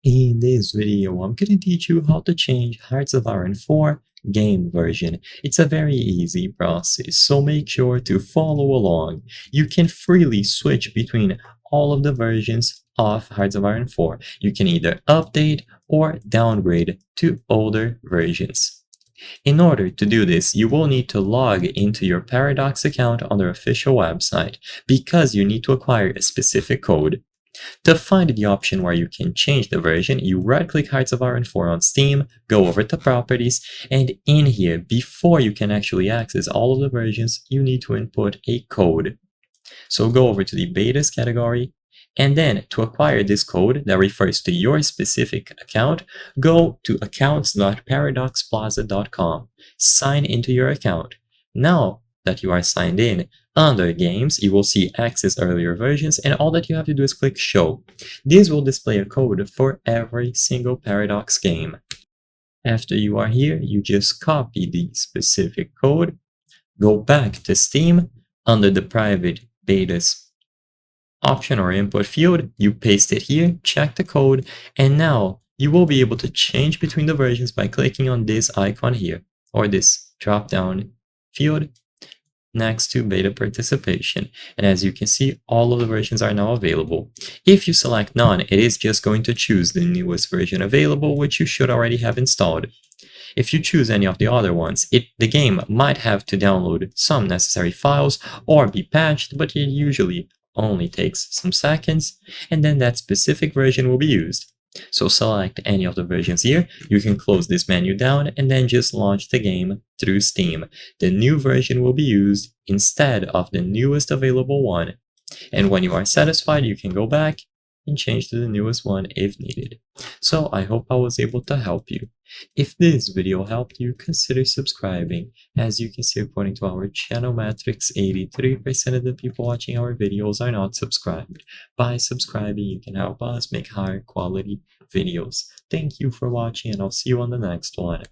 In this video, I'm going to teach you how to change Hearts of Iron 4 game version. It's a very easy process, so make sure to follow along. You can freely switch between all of the versions of Hearts of Iron 4. You can either update or downgrade to older versions. In order to do this, you will need to log into your Paradox account on their official website because you need to acquire a specific code. To find the option where you can change the version, you right-click Hearts of Iron 4 on Steam, go over to Properties, and in here, before you can actually access all of the versions, you need to input a code. So go over to the Betas category, and then to acquire this code that refers to your specific account, go to accounts.paradoxplaza.com, sign into your account. Now that you are signed in, under Games, you will see Access Earlier Versions, and all that you have to do is click Show. This will display a code for every single Paradox game. After you are here, you just copy the specific code, go back to Steam, under the Private Betas option or input field, you paste it here, check the code, and now you will be able to change between the versions by clicking on this icon here, or this drop-down field next to beta participation. And as you can see, all of the versions are now available. If you select none, it is just going to choose the newest version available, which you should already have installed. If you choose any of the other ones, the game might have to download some necessary files or be patched, but it usually only takes some seconds, and then that specific version will be used. So select any of the versions here, you can close this menu down and then just launch the game through Steam. The new version will be used instead of the newest available one. And when you are satisfied, you can go back and change to the newest one if needed. So I hope I was able to help you. If this video helped you, consider subscribing. As you can see, according to our channel metrics, 83% of the people watching our videos are not subscribed. By subscribing, you can help us make higher quality videos. Thank you for watching, and I'll see you on the next one.